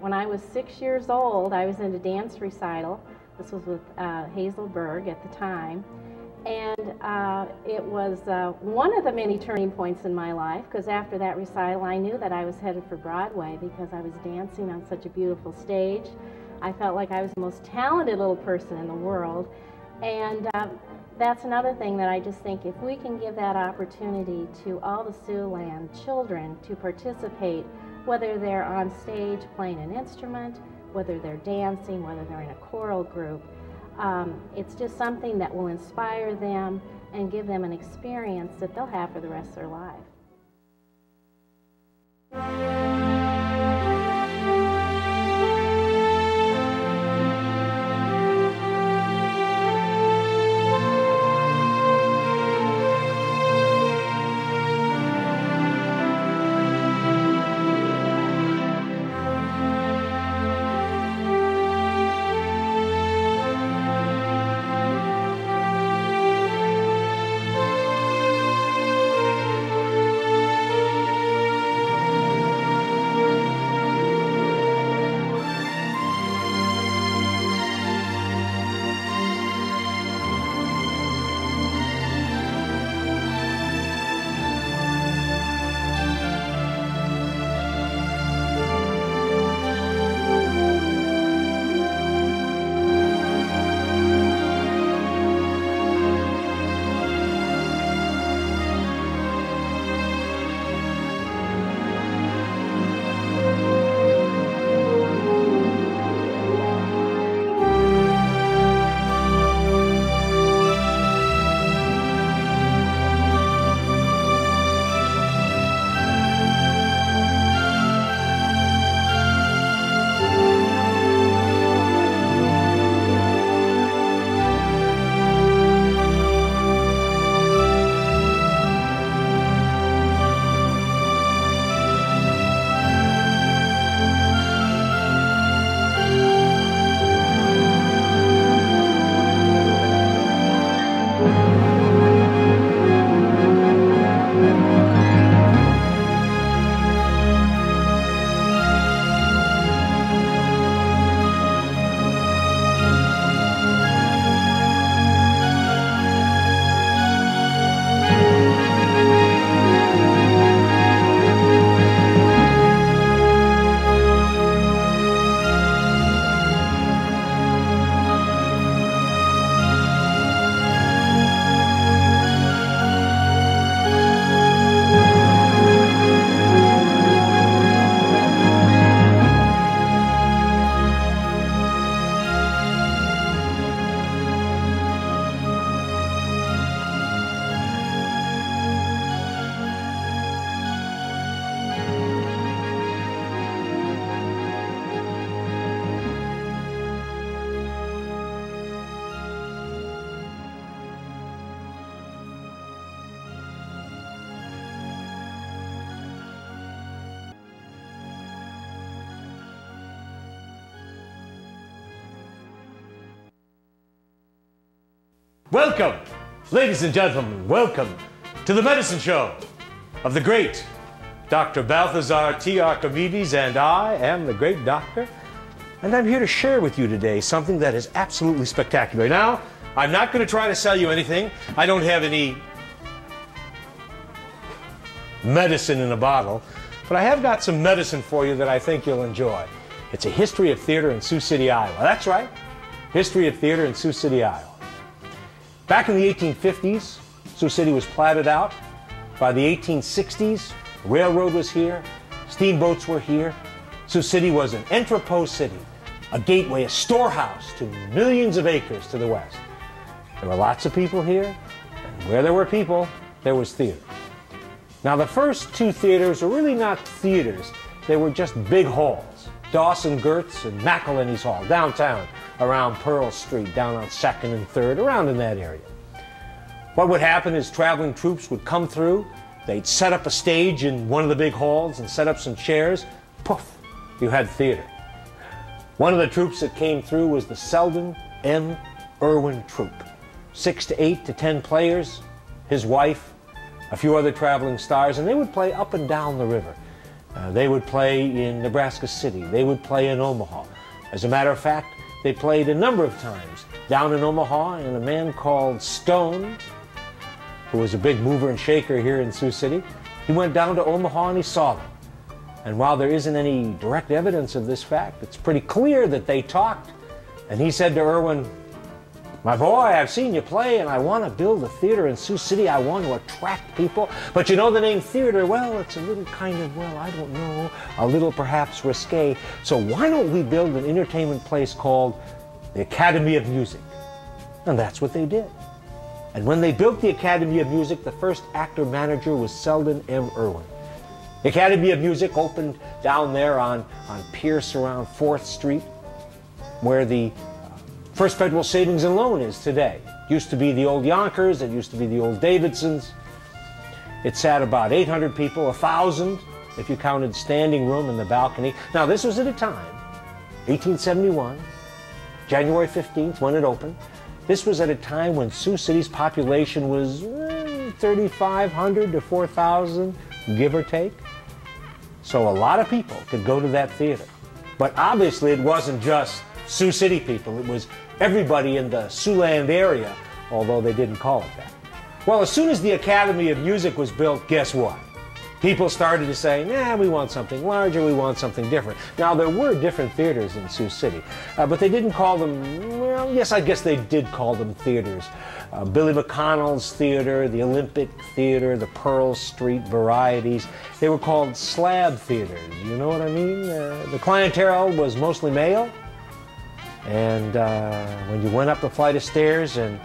when I was 6 years old, I was in a dance recital. This was with Hazel Berg at the time. And it was one of the many turning points in my life, because after that recital I knew that I was headed for Broadway because I was dancing on such a beautiful stage. I felt like I was the most talented little person in the world. And that's another thing that I just think, if we can give that opportunity to all the Siouxland children to participate, whether they're on stage playing an instrument, whether they're dancing, whether they're in a choral group, it's just something that will inspire them and give them an experience that they'll have for the rest of their life. Welcome, ladies and gentlemen, welcome to the medicine show of the great Dr. Balthazar T. Archimedes, and I am the great doctor, and I'm here to share with you today something that is absolutely spectacular. Now, I'm not going to try to sell you anything. I don't have any medicine in a bottle, but I have got some medicine for you that I think you'll enjoy. It's a history of theater in Sioux City, Iowa. That's right, history of theater in Sioux City, Iowa. Back in the 1850s, Sioux City was platted out. By the 1860s, the railroad was here, steamboats were here. Sioux City was an entrepot city, a gateway, a storehouse to millions of acres to the west. There were lots of people here, and where there were people, there was theater. Now, the first two theaters were really not theaters, they were just big halls. Dawson Gertz and McElhenney's Hall, downtown, around Pearl Street, down on 2nd and 3rd, around in that area. What would happen is traveling troops would come through, they'd set up a stage in one of the big halls and set up some chairs, poof, you had theater. One of the troops that came through was the Selden M. Irwin Troupe. 6 to 8 to 10 players, his wife, a few other traveling stars, and they would play up and down the river. They would play in Nebraska City. They would play in Omaha. As a matter of fact, they played a number of times down in Omaha, and a man called Stone, who was a big mover and shaker here in Sioux City, he went down to Omaha and he saw them. And while there isn't any direct evidence of this fact, it's pretty clear that they talked. And he said to Irwin, "My boy, I've seen you play, and I want to build a theater in Sioux City. I want to attract people. But you know the name theater? Well, it's a little kind of, well, I don't know, a little perhaps risque. So why don't we build an entertainment place called the Academy of Music?" And that's what they did. And when they built the Academy of Music, the first actor-manager was Selden M. Irwin. The Academy of Music opened down there on Pierce around 4th Street, where the First Federal Savings and Loan is today. It used to be the old Yonkers, it used to be the old Davidsons. It sat about 800 people, 1,000 if you counted standing room in the balcony. Now this was at a time, 1871, January 15th when it opened. This was at a time when Sioux City's population was 3,500 to 4,000, give or take. So a lot of people could go to that theater. But obviously it wasn't just Sioux City people, it was everybody in the Siouxland area, although they didn't call it that. Well, as soon as the Academy of Music was built, guess what? People started to say, nah, we want something larger, we want something different. Now, there were different theaters in Sioux City, but they didn't call them, well, yes, I guess they did call them theaters. Billy McConnell's Theater, the Olympic Theater, the Pearl Street Varieties, they were called slab theaters, you know what I mean? The clientele was mostly male, and when you went up the flight of stairs and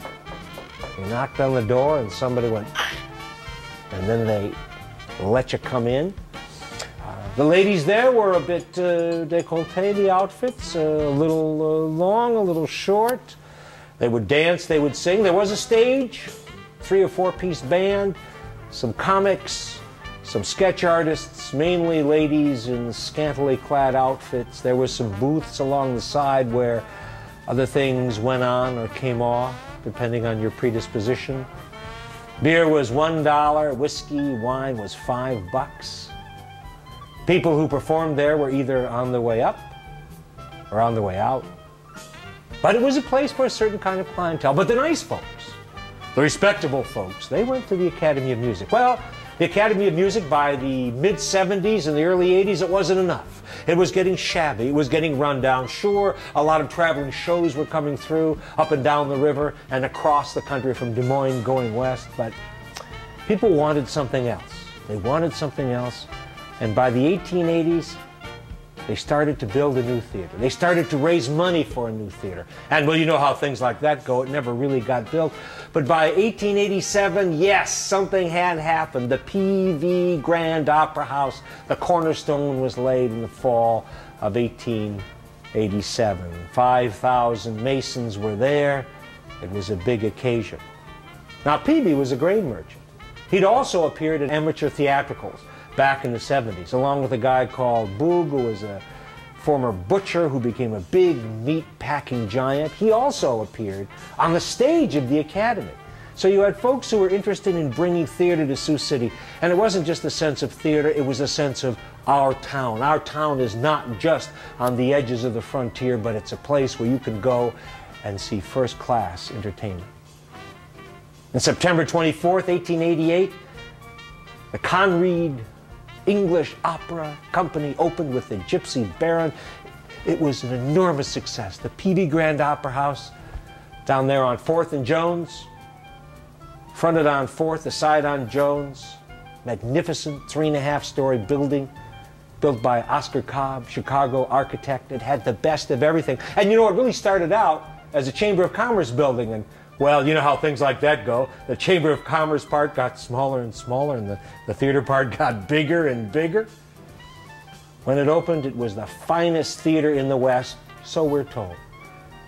you knocked on the door and somebody went, and then they let you come in. The ladies there were a bit décolleté, the outfits, a little long, a little short. They would dance, they would sing. There was a stage, 3 or 4 piece band, some comics, some sketch artists, mainly ladies in scantily clad outfits. There were some booths along the side where other things went on or came off, depending on your predisposition. Beer was $1, whiskey, wine was $5. People who performed there were either on the way up or on the way out. But it was a place for a certain kind of clientele. But the nice folks, the respectable folks, they went to the Academy of Music. Well, the Academy of Music, by the mid-70s and the early 80s, it wasn't enough. It was getting shabby, it was getting run down. Sure, a lot of traveling shows were coming through up and down the river and across the country from Des Moines going west, but people wanted something else. They wanted something else, and by the 1880s, they started to build a new theater. They started to raise money for a new theater. And well, you know how things like that go. It never really got built. But by 1887, yes, something had happened. The P.V. Grand Opera House, the cornerstone was laid in the fall of 1887. 5,000 Masons were there. It was a big occasion. Now, P.V. was a grain merchant. He'd also appeared in amateur theatricals back in the 70s, along with a guy called Boog, who was a former butcher who became a big meat-packing giant. He also appeared on the stage of the Academy. So you had folks who were interested in bringing theater to Sioux City, and it wasn't just a sense of theater, it was a sense of our town. Our town is not just on the edges of the frontier, but it's a place where you can go and see first-class entertainment. On September 24th, 1888, the Conread English Opera Company opened with the Gypsy Baron. It was an enormous success. The P.V. Grand Opera House down there on 4th and Jones, fronted on 4th, the side on Jones, magnificent 3.5-story building built by Oscar Cobb, Chicago architect. It had the best of everything. And you know, it really started out as a Chamber of Commerce building, and well, you know how things like that go. The Chamber of Commerce part got smaller and smaller, and the theater part got bigger and bigger. When it opened, it was the finest theater in the West, so we're told.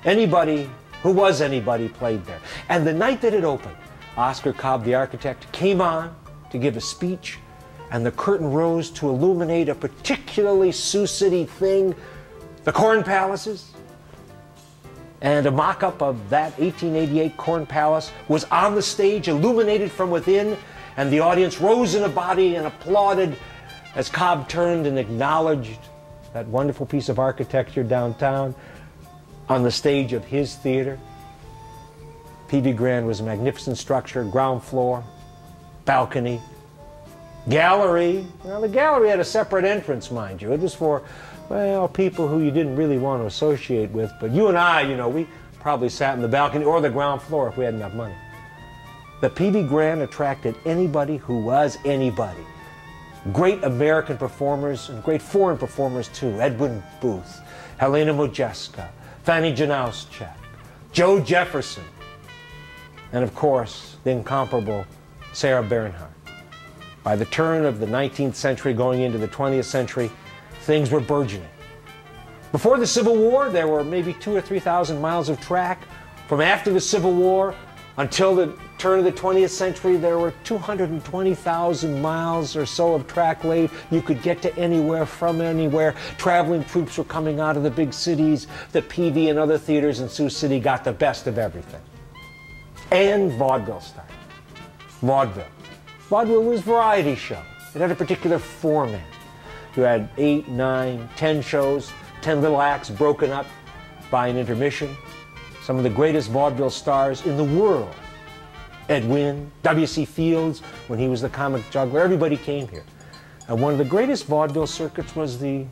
Anybody who was anybody played there. And the night that it opened, Oscar Cobb, the architect, came on to give a speech, and the curtain rose to illuminate a particularly Sioux City thing, the Corn Palaces. And a mock-up of that 1888 Corn Palace was on the stage, illuminated from within, and the audience rose in a body and applauded As Cobb turned and acknowledged that wonderful piece of architecture downtown on the stage of his theater, P.V. Grand was a magnificent structure, ground floor, balcony, gallery. Well, the gallery had a separate entrance, mind you. It was for, well, people who you didn't really want to associate with. But you and I, you know, we probably sat in the balcony or the ground floor if we had enough money. The P.V. Grand attracted anybody who was anybody. Great American performers and great foreign performers too. Edwin Booth, Helena Modjeska, Fanny Janauschek, Joe Jefferson, and of course, the incomparable Sarah Bernhardt. By the turn of the 19th century going into the 20th century, things were burgeoning. Before the Civil War, there were maybe 2,000 or 3,000 miles of track. From after the Civil War until the turn of the 20th century, there were 220,000 miles or so of track laid. You could get to anywhere from anywhere. Traveling troops were coming out of the big cities. The PV and other theaters in Sioux City got the best of everything. And vaudeville started. Vaudeville. Vaudeville was a variety show. It had a particular format. You had 8, 9, 10 shows, 10 little acts broken up by an intermission. Some of the greatest vaudeville stars in the world. Ed Wynn, W.C. Fields, when he was the comic juggler, everybody came here. And one of the greatest vaudeville circuits was the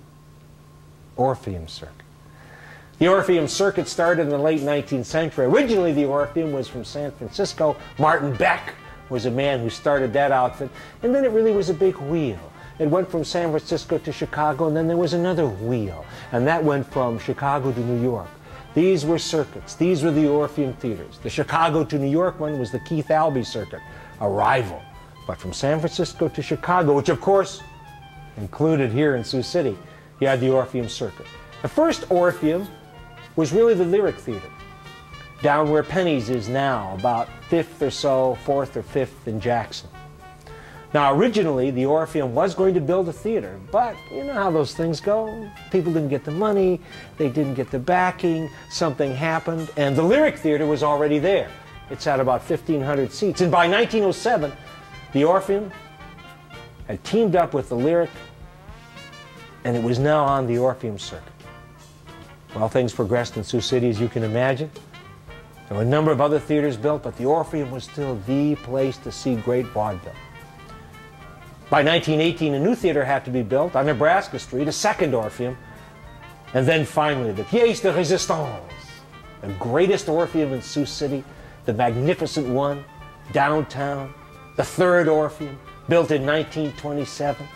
Orpheum Circuit. The Orpheum Circuit started in the late 19th century. Originally, the Orpheum was from San Francisco. Martin Beck was a man who started that outfit. And then it really was a big wheel. It went from San Francisco to Chicago, and then there was another wheel. And that went from Chicago to New York. These were circuits. These were the Orpheum theaters. The Chicago to New York one was the Keith Albee Circuit, a rival. But from San Francisco to Chicago, which of course included here in Sioux City, you had the Orpheum Circuit. The first Orpheum was really the Lyric Theater, down where Penny's is now, about 5th or so, 4th or 5th in Jackson. Now, originally, the Orpheum was going to build a theater, but you know how those things go. People didn't get the money, they didn't get the backing, something happened, and the Lyric Theater was already there. It's at about 1,500 seats, and by 1907, the Orpheum had teamed up with the Lyric, and it was now on the Orpheum Circuit. Well, things progressed in Sioux City, as you can imagine. There were a number of other theaters built, but the Orpheum was still the place to see great vaudeville. By 1918, a new theater had to be built on Nebraska Street, a second Orpheum, and then finally the Pièce de Résistance, the greatest Orpheum in Sioux City, the magnificent one, downtown, the third Orpheum, built in 1927.